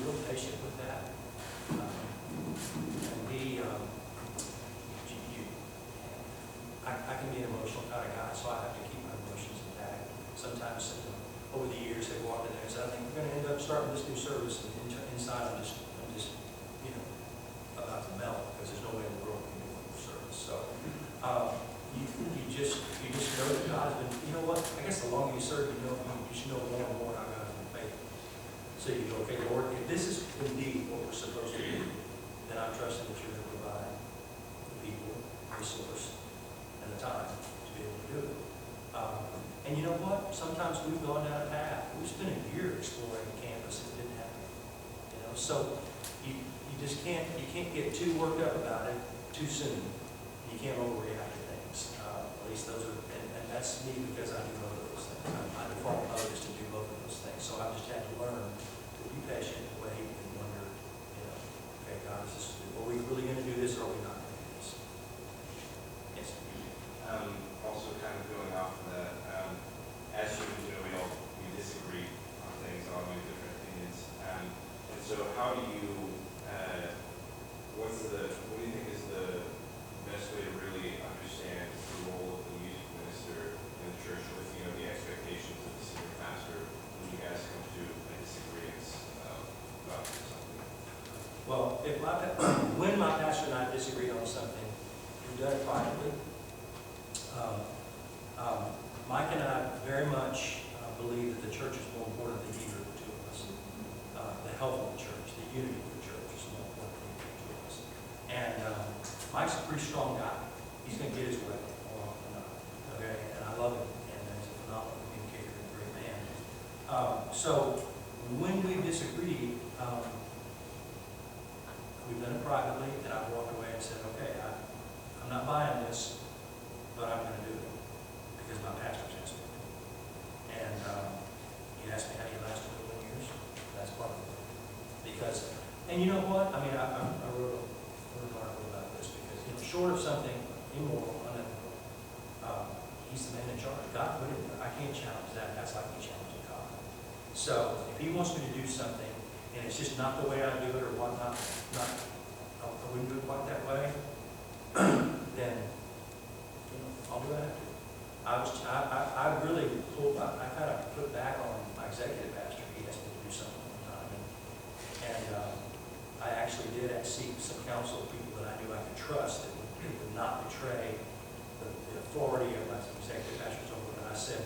real patient with that. And I can be an emotional kind of guy, so I have to keep my emotions intact. Sometimes, over the years, they walked in there and said, I think we're going to end up starting this new service, and inside I'm just about to melt, because there's no way in the world we can do a new service. So you just know that God has been, you know what, I guess the longer you serve, you should know more and more how God has been faithful. So you go, okay, Lord, if this is indeed what we're supposed to do, then I'm trusting that you're going to provide the people, the resource, and the time to be able to do it. And you know what? Sometimes we've gone down a path. We've spent a year exploring the campus and it didn't happen. So you can't get too worked up about it too soon. You can't overreact to things. At least those are, and that's me, because I do both of those things. I default motives to do both of those things. So I've just had to learn to be patient, wait, and wonder, okay, God, are we really going to do this, or are we not going to do this? Yes. Also kind of going off of that, as we disagree on things, all we have different opinions. And so how do you, what do you think is the best way to really understand the role of the music minister in the church with, the expectations of the senior pastor when you guys come to a disagreement about something? Well, when my pastor and I disagreed on something, we've done it privately. Mike and I very much believe that the church is more important than either of the two of us. The health of the church, the unity of the church is more important than either of the two of us. And Mike's a pretty strong guy. He's going to get his way more often than not. Okay? And I love him. And he's a phenomenal communicator and a great man. So when we disagreed, we've done it privately, and I've walked away and said, okay, I'm not buying this, but I'm going to do it because my pastor's asked me to. And he asked me how you last 21 years. That's part of it. Because, and you know what? I mean, I wrote an article about this because, short of something immoral, unethical, he's the man in charge. God put it there. I can't challenge that. That's like me challenging God. So if he wants me to do something, and it's just not the way I do it, or whatnot, I wouldn't do it quite that way, then I'll do it after. I really I kind of put back on my executive pastor. He asked me to do something one time, and I actually did seek some counsel of people that I knew I could trust that would not betray the authority of my executive pastor's over. And I said,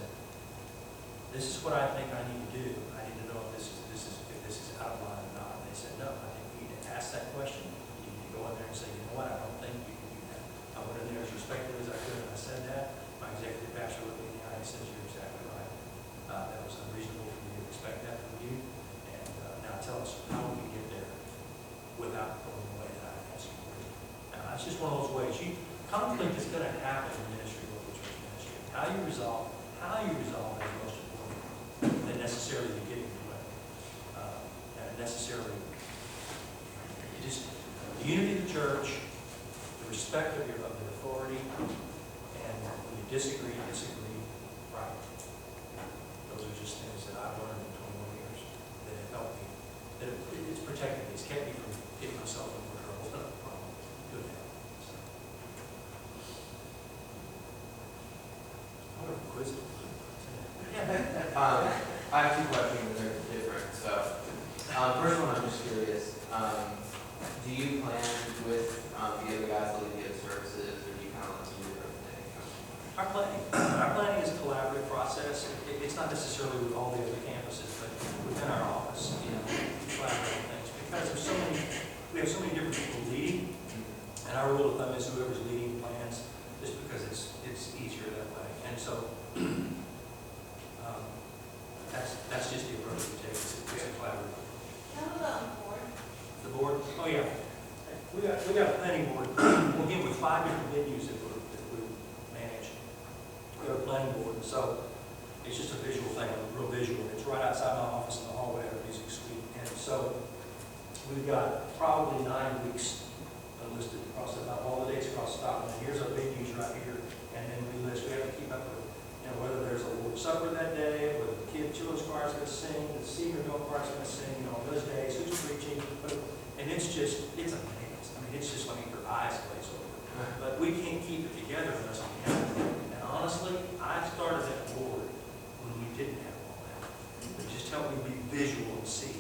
this is what I think I need to do. I need to know if this is out of line or not. And they said, no, I think you need to ask that question. You need to go in there and say, you know what, I don't think you can do that. I went in there as respectful as I could, and I said that. My executive pastor looked me in the eye and says, you're exactly right. That was unreasonable for me to expect that from you. And now tell us, how do we get there without going the way that I asked you to? Now, that's just one of those ways. Conflict is going to happen in ministry, local church ministry. How you resolve is most important than necessarily you getting in the way. Necessarily, the unity of the church, the respect of the authority, and when you disagree, right. Those are just things that I've learned in 21 years that have helped me, that it's protected me, it's kept me from getting myself into trouble, not a problem, good now. So. quiz. I have two questions and they're different. So, first one, I'm just curious. Do you plan with the other guys to lead the other services, or do you kind of let them do their own thing? Our planning is a collaborative process. It's not necessarily with all the other campuses, but within our office, collaborate on things. Because we have so many different people leading, and our rule of thumb is whoever's leading plans, just because it's easier that way. And so, that's just the approach we take. It's a collaborative. How about on board? The board, oh yeah, we got a planning board. We'll give with 5 different venues that we manage. We have a planning board, so it's just a visual thing, a real visual. It's right outside my office in the hallway of the music suite. And so we've got probably 9 weeks listed across all the dates across Stockton. And here's our venues right here, and then we list. We have to keep up with whether there's a Lord's Supper that day, whether the children's choir is going to sing, the senior adult choir is going to sing, on those days, who's preaching, and it's a mess. I mean, it's just like your eyes glaze over. But we can't keep it together unless we have it. And honestly, I started that board when we didn't have all that. It just helped me be visual and see.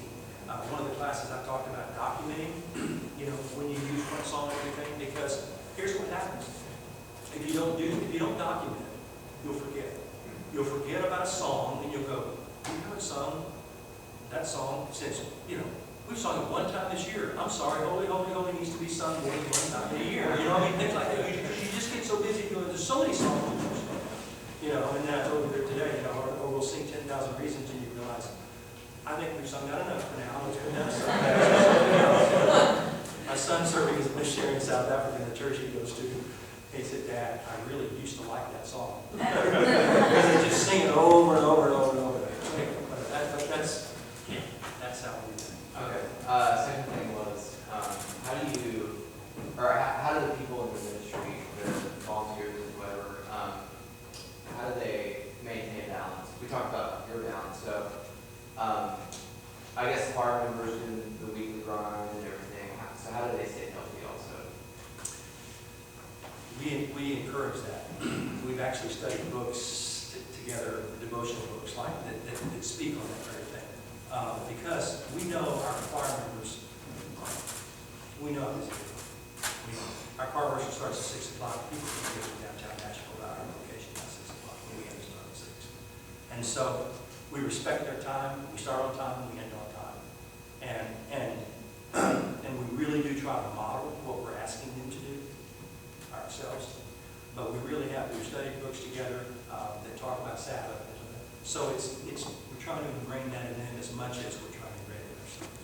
One of the classes I talked about documenting, when you use one song and everything, because here's what happens. If you don't document, you'll forget. You'll forget about a song and you'll go, we haven't sung that song since, we've sung it one time this year. I'm sorry, Holy, Holy, Holy needs to be sung more than one time a year. Things like that. You just get so busy doing, there's so many songs. And then I told you there today, or we'll sing 10,000 Reasons and you realize, I think we've sung that enough for now. Let's go down to song. My son's serving as a missionary in South Africa in the church he goes to. He said, Dad, I really used to like that song. Because they just sing it over and over and over and over. That's how we do it. Okay. Second thing was, how do the people in the ministry, the volunteers and whoever, how do they maintain balance? We talked about your balance, so I guess choir members do the weekly grind and everything. So how do they stay healthy also? We encourage that. We've actually studied books together, devotional books like that speak on that very thing. Because we know our choir members, we know this. Our choir rehearsal starts at 6 o'clock. People can get to downtown Nashville about our location at 6 o'clock. We end start at 6. And so we respect their time. We start on time. We end on time. And we really do try to model what we're asking them to do ourselves. But we've studied books together that talk about Sabbath. So we're trying to ingrain that in them as much as we're trying to ingrain it in ourselves.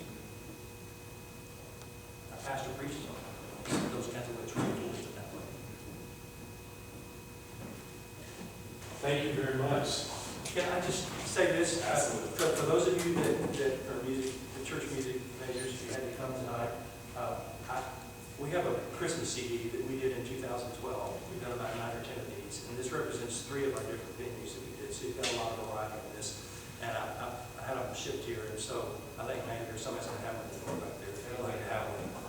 Our pastor preaches on those kinds of ways. Really tools in that way. Thank you very much. Can I just say this? Absolutely. For those of you that are the church music majors, you had to come tonight. We have a Christmas CD that we did in 2012. We've done about 9 or 10 of these, and this represents 3 of our different venues that we did. So you've got a lot of variety in this. And I had them shipped here, and so I think maybe there's somebody's going to have one back there if you'd like to have one.